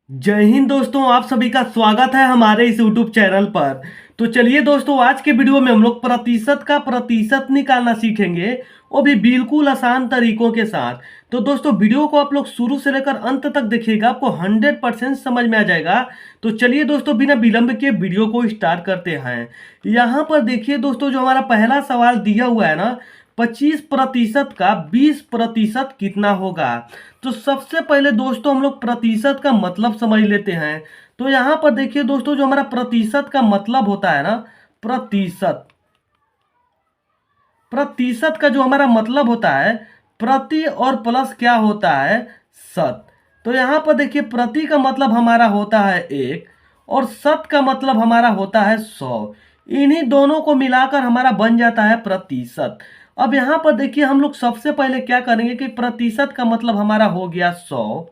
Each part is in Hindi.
जय हिंद दोस्तों, आप सभी का स्वागत है हमारे इस YouTube चैनल पर। तो चलिए दोस्तों, आज के वीडियो में हम लोग प्रतिशत का प्रतिशत निकालना सीखेंगे, वो भी बिल्कुल आसान तरीकों के साथ। तो दोस्तों, वीडियो को आप लोग शुरू से लेकर अंत तक देखिएगा, आपको 100% समझ में आ जाएगा। तो चलिए दोस्तों, बिना विलंब के वीडियो को स्टार्ट करते हैं। यहाँ पर देखिए दोस्तों, जो हमारा पहला सवाल दिया हुआ है ना, 25% का 20% कितना होगा। तो सबसे पहले दोस्तों हम लोग प्रतिशत का मतलब समझ लेते हैं। तो यहाँ पर देखिए दोस्तों, जो हमारा प्रतिशत का मतलब होता है ना, प्रतिशत प्रतिशत का जो हमारा मतलब होता है, प्रति और प्लस क्या होता है, शत। तो यहाँ पर देखिए, प्रति का मतलब हमारा होता है 1 और शत का मतलब हमारा होता है 100। इन्हीं दोनों को मिलाकर हमारा बन जाता है प्रतिशत। अब यहाँ पर देखिए, हम लोग सबसे पहले क्या करेंगे कि प्रतिशत का मतलब हमारा हो गया 100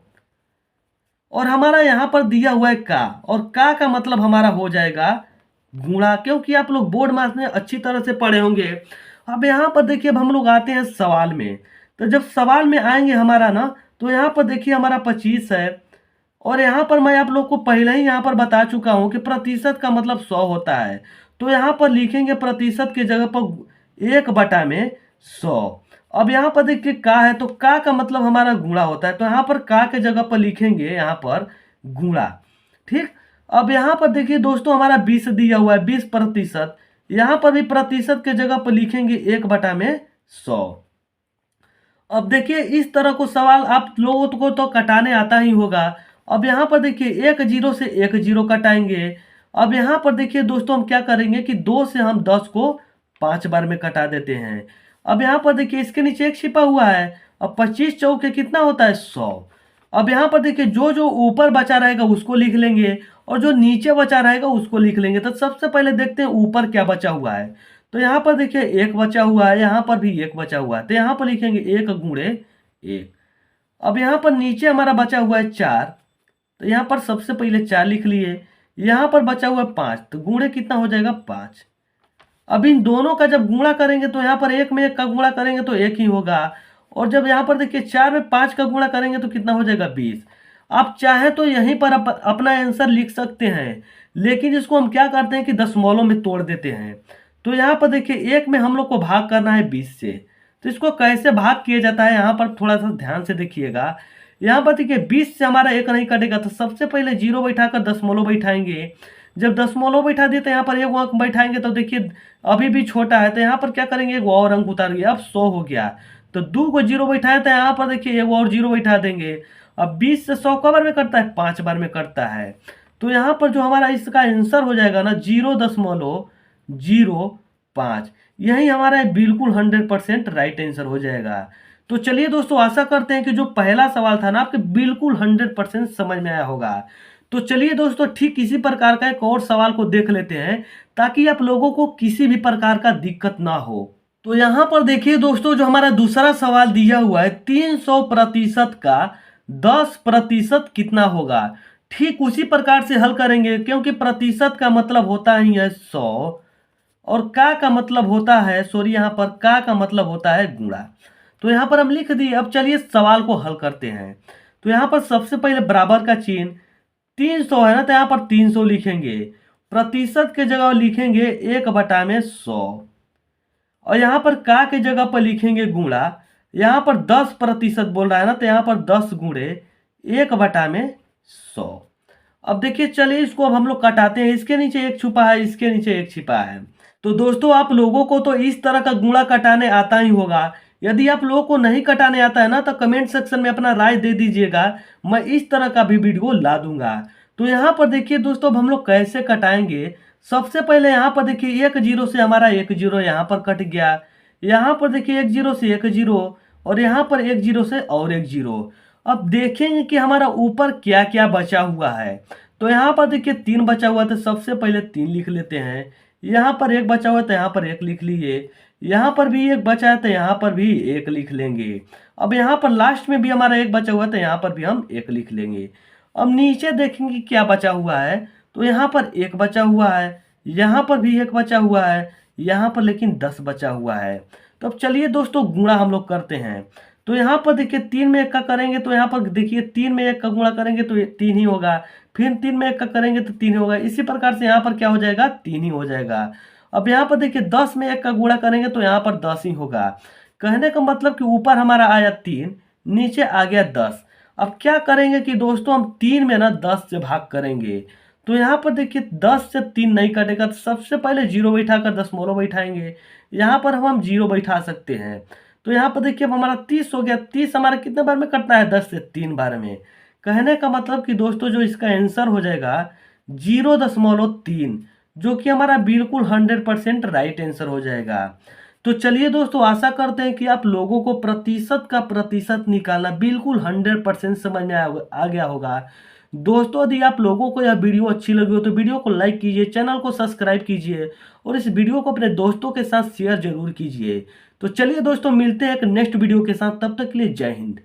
और हमारा यहाँ पर दिया हुआ है का, और का मतलब हमारा हो जाएगा गुणा, क्योंकि आप लोग बोर्ड मास में अच्छी तरह से पढ़े होंगे। अब यहाँ पर देखिए, अब हम लोग आते हैं सवाल में। तो जब सवाल में आएंगे हमारा ना, तो यहाँ पर देखिए हमारा 25 है, और यहाँ पर मैं आप लोग को पहले ही यहाँ पर बता चुका हूँ कि प्रतिशत का मतलब 100 होता है। तो यहाँ पर लिखेंगे प्रतिशत की जगह पर 1/100। अब यहाँ पर देखिए का है, तो का मतलब हमारा गुणा होता है, तो यहाँ पर का के जगह पर लिखेंगे यहाँ पर गुणा। ठीक। अब यहाँ पर देखिए दोस्तों, हमारा 20 दिया हुआ है, 20%। यहाँ पर भी प्रतिशत के जगह पर लिखेंगे 1/100। अब देखिए, इस तरह को सवाल आप लोगों को तो कटाने आता ही होगा। अब यहाँ पर देखिए, एक जीरो से एक जीरो कटाएंगे। अब यहाँ पर देखिए दोस्तों, हम क्या करेंगे कि 2 से हम 10 को 5 बार में कटा देते हैं। अब यहाँ पर देखिए, इसके नीचे एक छिपा हुआ है। अब 25 चौके कितना होता है, 100। अब यहाँ पर देखिए, जो जो ऊपर बचा रहेगा उसको लिख लेंगे, और जो नीचे बचा रहेगा उसको लिख लेंगे। तो सबसे पहले देखते हैं ऊपर क्या बचा हुआ है। तो यहाँ पर देखिए एक बचा हुआ है, यहाँ पर भी एक बचा हुआ है, तो यहाँ पर लिखेंगे 1 × 1। अब यहाँ पर नीचे हमारा बचा हुआ है 4, तो यहाँ पर सबसे पहले 4 लिख लिए। यहाँ पर बचा हुआ है 5, तो गुणे कितना हो जाएगा, 5। अब इन दोनों का जब गुणा करेंगे, तो यहाँ पर एक में एक का गुणा करेंगे तो एक ही होगा, और जब यहाँ पर देखिए 4 में 5 का गुणा करेंगे तो कितना हो जाएगा, 20। आप चाहे तो यहीं पर अपना आंसर लिख सकते हैं, लेकिन इसको हम क्या करते हैं कि दशमलव में तोड़ देते हैं। तो यहाँ पर देखिए, एक में हम लोग को भाग करना है 20 से। तो इसको कैसे भाग किया जाता है, यहाँ पर थोड़ा सा ध्यान से देखिएगा। यहाँ पर देखिए 20 से हमारा एक नहीं कटेगा, तो सबसे पहले जीरो बैठाकर दशमलव बैठाएंगे। जब दशमलव बैठा दिए तो यहाँ पर एक अंक बैठाएंगे, तो देखिए अभी भी छोटा है, तो यहाँ पर क्या करेंगे, एक और अंक उतार गया, अब 100 हो गया। तो 2 को जीरो बैठाए, तो यहाँ पर देखिए एक और जीरो बैठा देंगे। अब 20 से 100 बार में करता है, 5 बार में करता है। तो यहाँ पर जो हमारा इसका आंसर हो जाएगा ना, 0.05। यही हमारा बिल्कुल 100% राइट आंसर हो जाएगा। तो चलिए दोस्तों, आशा करते हैं कि जो पहला सवाल था ना, आपके बिल्कुल 100% समझ में आया होगा। तो चलिए दोस्तों, ठीक इसी प्रकार का एक और सवाल को देख लेते हैं, ताकि आप लोगों को किसी भी प्रकार का दिक्कत ना हो। तो यहाँ पर देखिए दोस्तों, जो हमारा दूसरा सवाल दिया हुआ है, 300% का 10% कितना होगा। ठीक उसी प्रकार से हल करेंगे, क्योंकि प्रतिशत का मतलब होता ही है 100, और का मतलब होता है, सॉरी, यहाँ पर का मतलब होता है गुणा। तो यहाँ पर हम लिख दिए। अब चलिए सवाल को हल करते हैं। तो यहाँ पर सबसे पहले बराबर का चिन्ह, 300 है ना, तो यहाँ पर 300 लिखेंगे। प्रतिशत के जगह लिखेंगे 1/100, और यहाँ पर का के जगह पर लिखेंगे गुणा। यहाँ पर 10% बोल रहा है ना, तो यहाँ पर 10 गुणे 1/100। अब देखिए, चलिए इसको अब हम लोग कटाते हैं। इसके नीचे एक छुपा है, इसके नीचे एक छिपा है। तो दोस्तों, आप लोगों को तो इस तरह का गुणा कटाने आता ही होगा। यदि आप लोगों को नहीं कटाने आता है ना, तो कमेंट सेक्शन में अपना राय दे दीजिएगा, मैं इस तरह का भी वीडियो ला दूंगा। तो यहाँ पर देखिए दोस्तों, अब हम लोग कैसे कटाएंगे। सबसे पहले यहाँ पर देखिए, एक जीरो से हमारा एक जीरो यहाँ पर कट गया। यहाँ पर देखिए एक जीरो से एक जीरो, और यहाँ पर एक जीरो से और एक जीरो। अब देखेंगे कि हमारा ऊपर क्या क्या बचा हुआ है। तो यहाँ पर देखिए 3 बचा हुआ, तो सबसे पहले 3 लिख लेते हैं। यहाँ पर एक बचा हुआ, तो यहाँ पर एक लिख लिए। यहाँ पर भी एक बचा है, तो यहाँ पर भी एक लिख लेंगे। अब यहाँ पर लास्ट में भी हमारा एक बचा हुआ, तो यहाँ पर भी हम एक लिख लेंगे। अब नीचे देखेंगे क्या बचा हुआ है। तो यहाँ पर एक बचा हुआ है, यहाँ पर भी एक बचा हुआ है, यहाँ पर लेकिन 10 बचा हुआ है। तो अब चलिए दोस्तों, गुणा हम लोग करते हैं। तो यहाँ पर देखिए 3 में 1 का करेंगे तो यहाँ पर देखिए 3 में 1 का गुणा करेंगे तो ये 3 ही होगा, फिर 3 में 1 का करेंगे तो 3 होगा। इसी प्रकार से यहाँ पर क्या हो जाएगा, 3 ही हो जाएगा। अब यहाँ पर देखिए 10 में 1 का गुणा करेंगे तो यहाँ पर 10 ही होगा। कहने का मतलब कि ऊपर हमारा आया 3, नीचे आ गया 10। अब क्या करेंगे कि दोस्तों हम 3 में ना 10 से भाग करेंगे। तो यहाँ पर देखिए 10 से 3 नहीं कटेगा, तो सबसे पहले 0 बैठाकर दशमलव बैठाएंगे। यहाँ पर हम 0 बैठा सकते हैं। तो यहाँ पर देखिए अब हमारा 30 हो गया। 30 हमारा कितने बार में कटना है, 10 से 3 बार में। कहने का मतलब कि दोस्तों जो इसका आंसर हो जाएगा 0.3, जो कि हमारा बिल्कुल 100% राइट आंसर हो जाएगा। तो चलिए दोस्तों, आशा करते हैं कि आप लोगों को प्रतिशत का प्रतिशत निकालना बिल्कुल 100% समझ में आ गया होगा। दोस्तों यदि आप लोगों को यह वीडियो अच्छी लगी हो तो वीडियो को लाइक कीजिए, चैनल को सब्सक्राइब कीजिए और इस वीडियो को अपने दोस्तों के साथ शेयर जरूर कीजिए। तो चलिए दोस्तों, मिलते हैं एक नेक्स्ट वीडियो के साथ, तब तक के लिए जय हिंद।